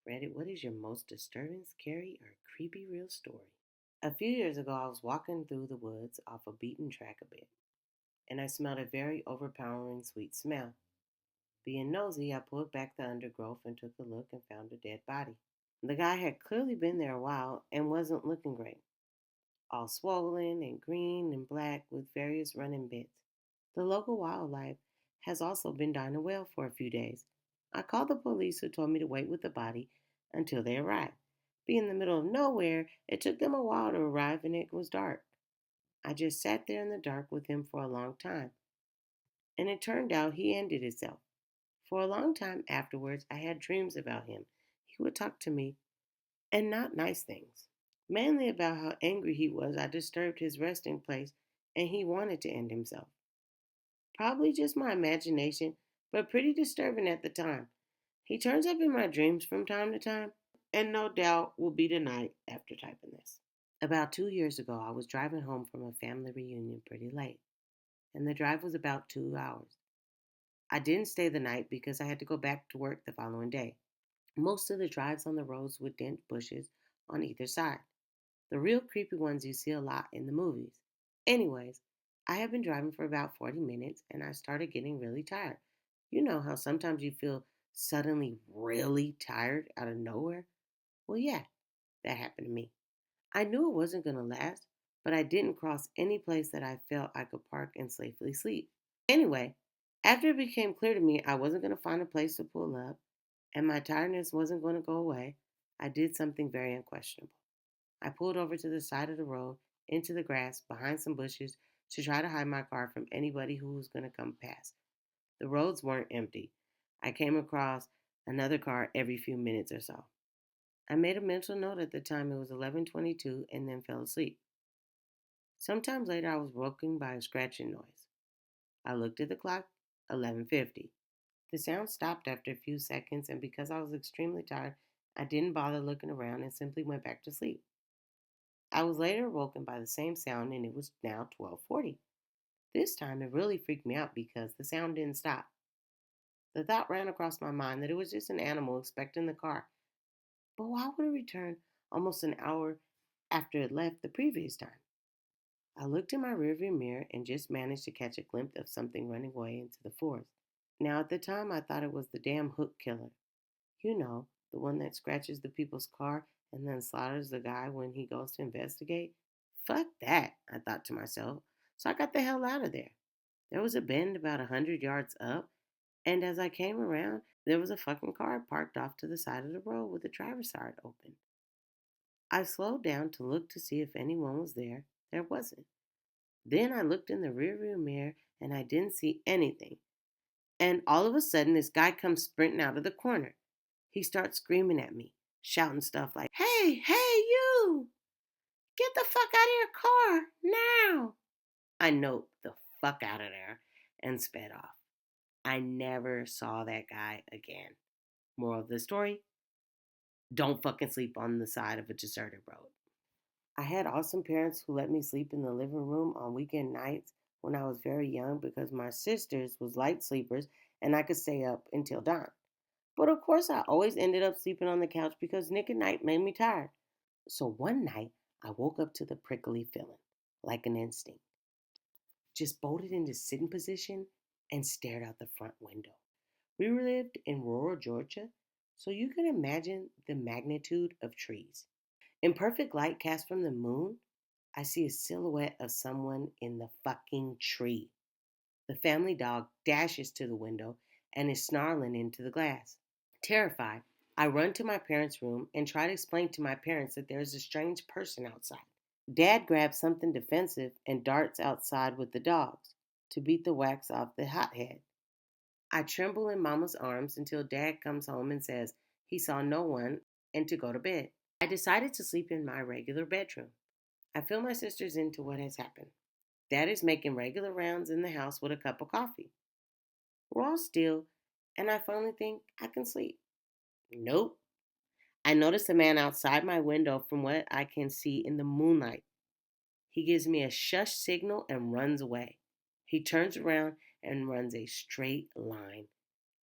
Reddit, what is your most disturbing, scary, or creepy real story? A few years ago, I was walking through the woods off a beaten track a bit, and I smelled a very overpowering sweet smell. Being nosy, I pulled back the undergrowth and took a look and found a dead body. The guy had clearly been there a while and wasn't looking great, all swollen and green and black with various running bits. The local wildlife has also been dying a well for a few days. I called the police, who told me to wait with the body until they arrived. Being in the middle of nowhere, it took them a while to arrive and it was dark. I just sat there in the dark with him for a long time, and it turned out he ended himself. For a long time afterwards, I had dreams about him. He would talk to me, and not nice things, mainly about how angry he was I disturbed his resting place and he wanted to end himself. Probably just my imagination, but pretty disturbing at the time. He turns up in my dreams from time to time, and no doubt will be tonight after typing this. About 2 years ago, I was driving home from a family reunion pretty late, and the drive was about 2 hours. I didn't stay the night because I had to go back to work the following day. Most of the drives on the roads with dense bushes on either side, the real creepy ones you see a lot in the movies. Anyways, I had been driving for about 40 minutes and I started getting really tired. You know how sometimes you feel suddenly really tired out of nowhere? Well, yeah, that happened to me. I knew it wasn't going to last, but I didn't cross any place that I felt I could park and safely sleep. Anyway, after it became clear to me I wasn't going to find a place to pull up and my tiredness wasn't going to go away, I did something very unquestionable. I pulled over to the side of the road into the grass behind some bushes to try to hide my car from anybody who was going to come past. The roads weren't empty. I came across another car every few minutes or so. I made a mental note at the time it was 11:22 and then fell asleep. Sometime later I was woken by a scratching noise. I looked at the clock, 11:50. The sound stopped after a few seconds and because I was extremely tired, I didn't bother looking around and simply went back to sleep. I was later awoken by the same sound and it was now 12:40. This time it really freaked me out because the sound didn't stop. The thought ran across my mind that it was just an animal expecting the car. But why would it return almost an hour after it left the previous time? I looked in my rearview mirror and just managed to catch a glimpse of something running away into the forest. Now at the time I thought it was the damn hook killer. You know, the one that scratches the people's car and then slaughters the guy when he goes to investigate. Fuck that, I thought to myself. So I got the hell out of there. There was a bend about 100 yards up, and as I came around, there was a fucking car parked off to the side of the road with the driver's side open. I slowed down to look to see if anyone was there. There wasn't. Then I looked in the rearview mirror and I didn't see anything. And all of a sudden, this guy comes sprinting out of the corner. He starts screaming at me, shouting stuff like, "Hey, hey, you! Get the fuck out of your car now!" I noped the fuck out of there and sped off. I never saw that guy again. Moral of the story, don't fucking sleep on the side of a deserted road. I had awesome parents who let me sleep in the living room on weekend nights when I was very young because my sisters was light sleepers and I could stay up until dawn. But of course, I always ended up sleeping on the couch because Nick at Night made me tired. So one night, I woke up to the prickly feeling, like an instinct. Just bolted into sitting position and stared out the front window. We lived in rural Georgia, so you can imagine the magnitude of trees. In perfect light cast from the moon, I see a silhouette of someone in the fucking tree. The family dog dashes to the window and is snarling into the glass. Terrified, I run to my parents' room and try to explain to my parents that there is a strange person outside. Dad grabs something defensive and darts outside with the dogs to beat the wax off the hothead. I tremble in Mama's arms until Dad comes home and says he saw no one and to go to bed. I decided to sleep in my regular bedroom. I fill my sisters into what has happened. Dad is making regular rounds in the house with a cup of coffee. We're all still, and I finally think I can sleep. Nope. I notice a man outside my window from what I can see in the moonlight. He gives me a shush signal and runs away. He turns around and runs a straight line.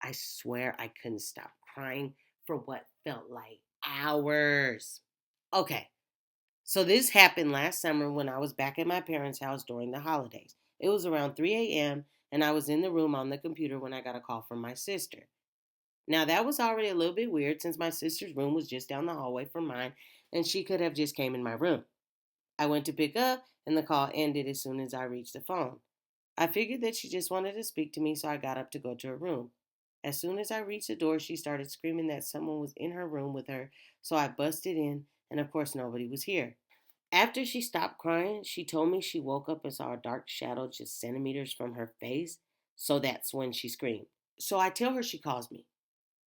I swear I couldn't stop crying for what felt like hours. Okay, so this happened last summer when I was back at my parents' house during the holidays. It was around 3 a.m., and I was in the room on the computer when I got a call from my sister. Now, that was already a little bit weird since my sister's room was just down the hallway from mine, and she could have just came in my room. I went to pick up, and the call ended as soon as I reached the phone. I figured that she just wanted to speak to me, so I got up to go to her room. As soon as I reached the door, she started screaming that someone was in her room with her, so I busted in, and of course, nobody was here. After she stopped crying, she told me she woke up and saw a dark shadow just centimeters from her face, so that's when she screamed. So I tell her she calls me.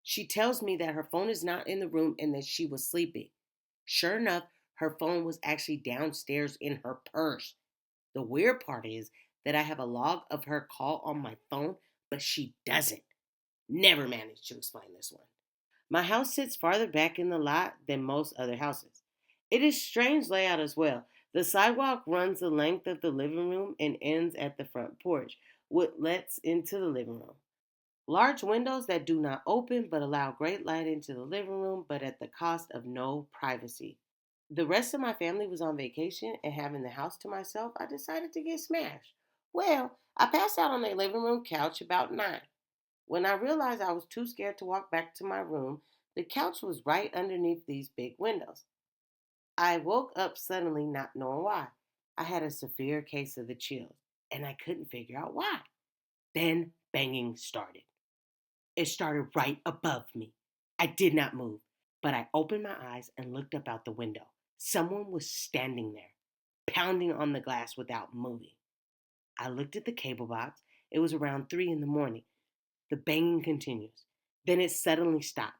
She tells me that her phone is not in the room and that she was sleeping. Sure enough, her phone was actually downstairs in her purse. The weird part is that I have a log of her call on my phone, but she doesn't. Never managed to explain this one. My house sits farther back in the lot than most other houses. It is strange layout as well. The sidewalk runs the length of the living room and ends at the front porch, which lets into the living room. Large windows that do not open but allow great light into the living room, but at the cost of no privacy. The rest of my family was on vacation, and having the house to myself, I decided to get smashed. Well, I passed out on the living room couch about 9. When I realized I was too scared to walk back to my room, the couch was right underneath these big windows. I woke up suddenly, not knowing why. I had a severe case of the chills, and I couldn't figure out why. Then banging started. It started right above me. I did not move, but I opened my eyes and looked up out the window. Someone was standing there, pounding on the glass without moving. I looked at the cable box. It was around 3 in the morning. The banging continues. Then it suddenly stopped,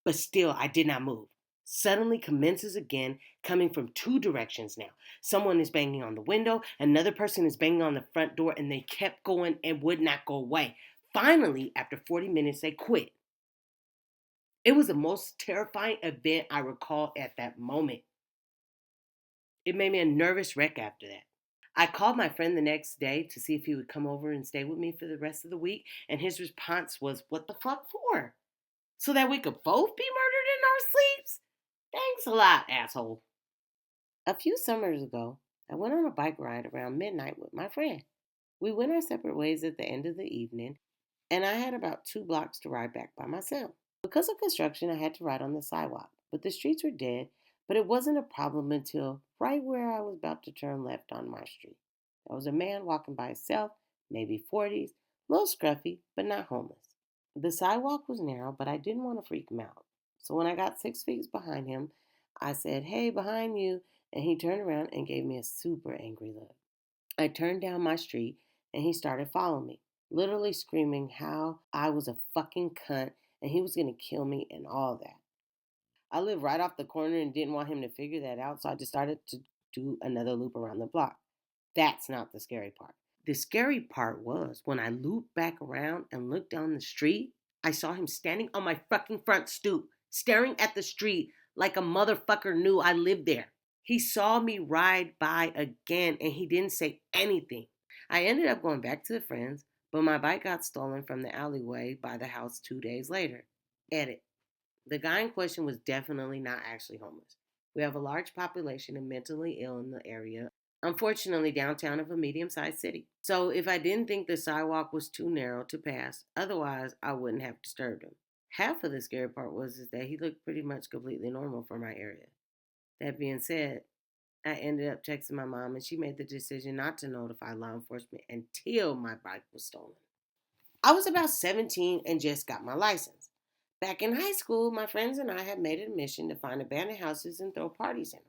but still I did not move. Suddenly commences again, coming from two directions now. Someone is banging on the window, another person is banging on the front door, and they kept going and would not go away. Finally, after 40 minutes, they quit. It was the most terrifying event I recall at that moment. It made me a nervous wreck after that. I called my friend the next day to see if he would come over and stay with me for the rest of the week, and his response was, "What the fuck for? So that we could both be murdered in our sleeps? Thanks a lot, asshole." A few summers ago, I went on a bike ride around midnight with my friend. We went our separate ways at the end of the evening, and I had about 2 blocks to ride back by myself. Because of construction, I had to ride on the sidewalk, but the streets were dead, but it wasn't a problem until right where I was about to turn left on my street. There was a man walking by himself, maybe 40s, a little scruffy, but not homeless. The sidewalk was narrow, but I didn't want to freak him out. So when I got 6 feet behind him, I said, "Hey, behind you," and he turned around and gave me a super angry look. I turned down my street and he started following me, literally screaming how I was a fucking cunt and he was going to kill me and all that. I lived right off the corner and didn't want him to figure that out, so I just started to do another loop around the block. That's not the scary part. The scary part was when I looped back around and looked down the street, I saw him standing on my fucking front stoop, staring at the street like a motherfucker knew I lived there. He saw me ride by again and he didn't say anything. I ended up going back to the friends, but my bike got stolen from the alleyway by the house 2 days later. Edit. The guy in question was definitely not actually homeless. We have a large population of mentally ill in the area, unfortunately, downtown of a medium sized city. So if I didn't think the sidewalk was too narrow to pass, otherwise I wouldn't have disturbed him. Half of the scary part was is that he looked pretty much completely normal for my area. That being said, I ended up texting my mom and she made the decision not to notify law enforcement until my bike was stolen. I was about 17 and just got my license. Back in high school, my friends and I had made it a mission to find abandoned houses and throw parties in them.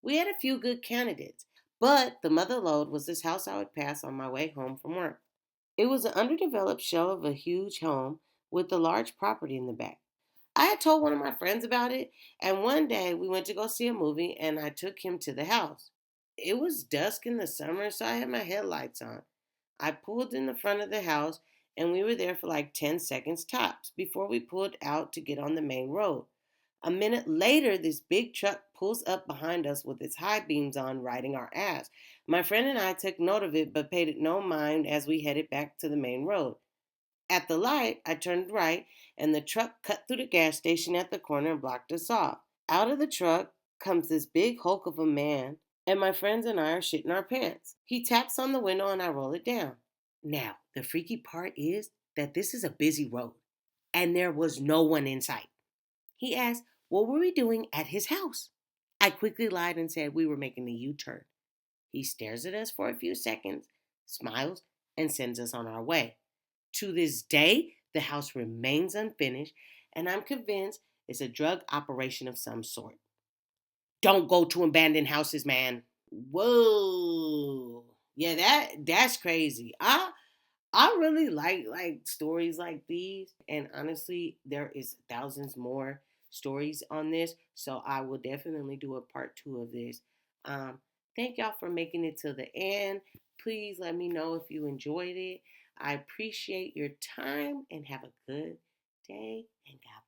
We had a few good candidates, but the mother lode was this house I would pass on my way home from work. It was an underdeveloped shell of a huge home with a large property in the back. I had told one of my friends about it, and one day we went to go see a movie and I took him to the house. It was dusk in the summer, so I had my headlights on. I pulled in the front of the house and we were there for like 10 seconds tops before we pulled out to get on the main road. A minute later, this big truck pulls up behind us with its high beams on, riding our ass. My friend and I took note of it but paid it no mind as we headed back to the main road. At the light, I turned right, and the truck cut through the gas station at the corner and blocked us off. Out of the truck comes this big hulk of a man, and my friends and I are shitting our pants. He taps on the window, and I roll it down. Now, the freaky part is that this is a busy road, and there was no one in sight. He asked, what were we doing at his house? I quickly lied and said we were making a U turn. He stares at us for a few seconds, smiles, and sends us on our way. To this day, the house remains unfinished, and I'm convinced it's a drug operation of some sort. Don't go to abandoned houses, man. Whoa. Yeah, that's crazy. I really like stories like these, and honestly, there is thousands more stories on this, so I will definitely do a part 2 of this. Um, Thank y'all for making it to the end. Please let me know if you enjoyed it. I appreciate your time and have a good day and God